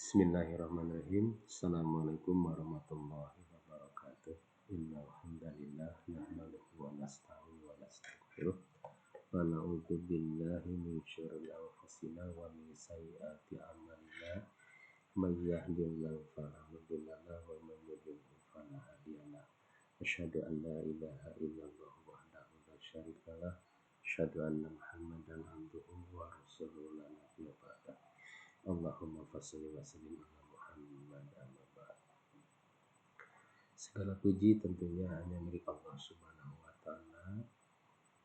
Bismillahirrahmanirrahim. Assalamualaikum warahmatullahi wabarakatuh. Innal hamdalillah nahmaduhu wa nasta'inu wa nastaghfiruh wa na'udzu billahi min syururi anfusina wa min sayyiati a'malina. May yahdihillahu fala mudilla lahu wa may yudlil fala hadiya lahu. Asyhadu an la ilaha illallah wahdahu la syarika lah. Asyhadu anna Muhammadan abduhu wa rasuluhu la nabiyya ba'dah. Allahumma fasholli wa sallim ala Muhammad amma ba'd. Segala puji tentunya hanya milik Allah Subhanahu wa taala.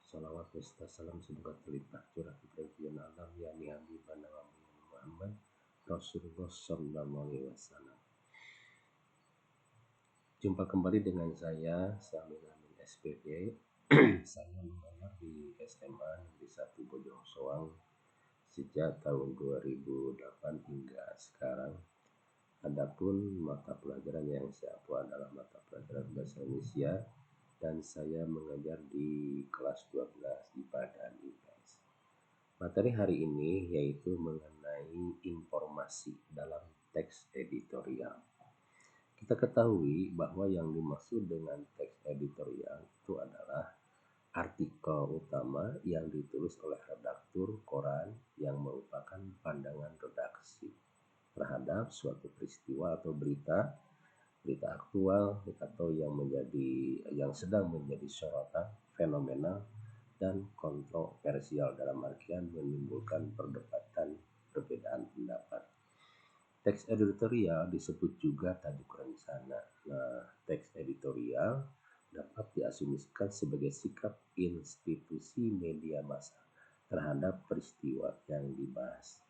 Salawat beserta salam semoga terlimpah curah kemuliaan Allah yakni Habibana wa Muhammad Rasulullah sallallahu alaihi wasallam. Jumpa kembali dengan saya Samin Amin SPD. Saya mengajar di SMA Negeri 1 Bojong Soang sejak tahun 2008 hingga sekarang. Adapun mata pelajaran yang saya ampu adalah mata pelajaran bahasa Indonesia dan saya mengajar di kelas 12 IPA dan IPS. Materi hari ini yaitu mengenai informasi dalam teks editorial. Kita ketahui bahwa yang dimaksud dengan teks editorial itu adalah artikel utama yang ditulis oleh redaktur koran yang merupakan pandangan redaksi terhadap suatu peristiwa atau berita aktual atau yang sedang menjadi sorotan, fenomenal dan kontroversial dalam artian menimbulkan perdebatan, perbedaan pendapat. Teks editorial disebut juga tadi kurang sana. Nah, teks editorial dapat diasumsikan sebagai sikap institusi media massa terhadap peristiwa yang dibahas.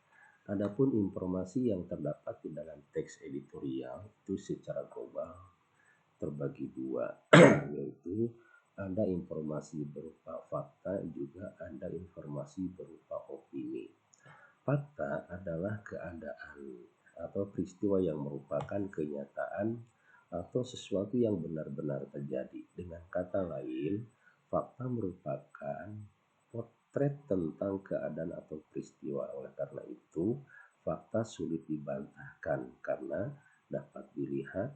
Adapun informasi yang terdapat di dalam teks editorial itu secara global terbagi dua, yaitu ada informasi berupa fakta, juga ada informasi berupa opini. Fakta adalah keadaan atau peristiwa yang merupakan kenyataan atau sesuatu yang benar-benar terjadi. Dengan kata lain, fakta merupakan potret tentang keadaan atau peristiwa. Oleh karena itu, fakta sulit dibantahkan karena dapat dilihat,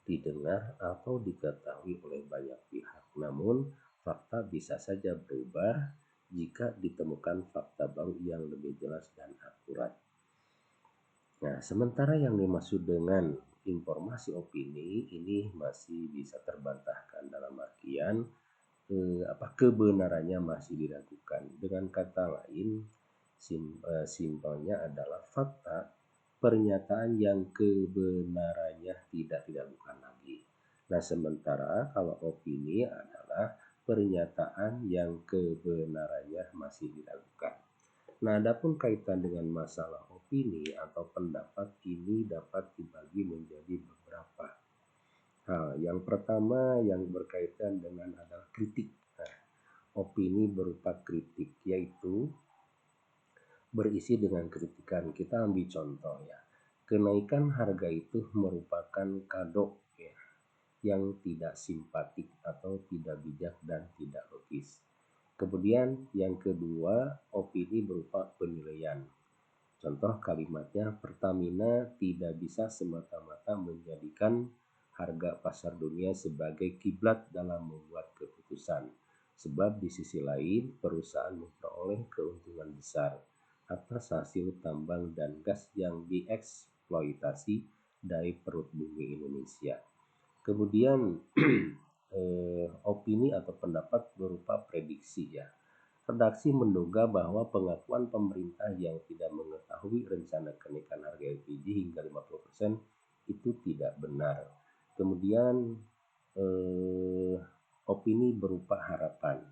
didengar, atau diketahui oleh banyak pihak. Namun, fakta bisa saja berubah jika ditemukan fakta baru yang lebih jelas dan akurat. Nah, sementara yang dimaksud dengan informasi opini ini masih bisa terbantahkan dalam artian kebenarannya masih diragukan. Dengan kata lain, simpelnya adalah fakta pernyataan yang kebenarannya tidak diragukan lagi. Nah, sementara kalau opini adalah pernyataan yang kebenarannya masih diragukan. Nah, adapun kaitan dengan masalah opini atau pendapat ini dapat dibagi menjadi beberapa hal. Yang pertama yang berkaitan dengan adalah kritik. Nah, opini berupa kritik yaitu berisi dengan kritikan. Kita ambil contoh ya. Kenaikan harga itu merupakan kado ya, yang tidak simpatik atau tidak bijak dan tidak logis. Kemudian yang kedua, opini berupa penilaian. Contoh kalimatnya, Pertamina tidak bisa semata-mata menjadikan harga pasar dunia sebagai kiblat dalam membuat keputusan. Sebab di sisi lain, perusahaan memperoleh keuntungan besar atas hasil tambang dan gas yang dieksploitasi dari perut bumi Indonesia. Kemudian opini atau pendapat berupa prediksi ya. Redaksi menduga bahwa pengakuan pemerintah yang tidak mengetahui rencana kenaikan harga LPG hingga 50% itu tidak benar. Kemudian opini berupa harapan.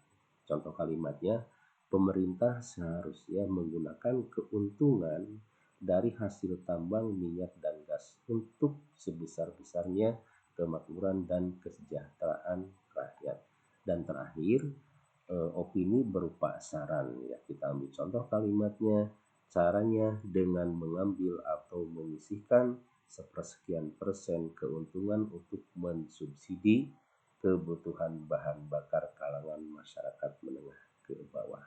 Contoh kalimatnya, pemerintah seharusnya menggunakan keuntungan dari hasil tambang minyak dan gas untuk sebesar-besarnya kemakmuran dan kesejahteraan rakyat. Dan terakhir, opini berupa saran ya. Kita ambil contoh kalimatnya, caranya dengan mengambil atau menyisihkan sepersekian persen keuntungan untuk mensubsidi kebutuhan bahan bakar kalangan masyarakat menengah ke bawah.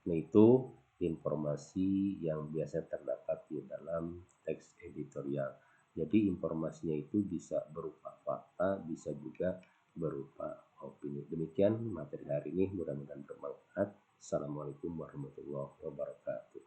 Nah, itu informasi yang biasa terdapat di dalam teks editorial. Jadi informasinya itu bisa berupa fakta, bisa juga berupa opini. Demikian materi hari ini, mudah-mudahan bermanfaat. Assalamualaikum warahmatullahi wabarakatuh.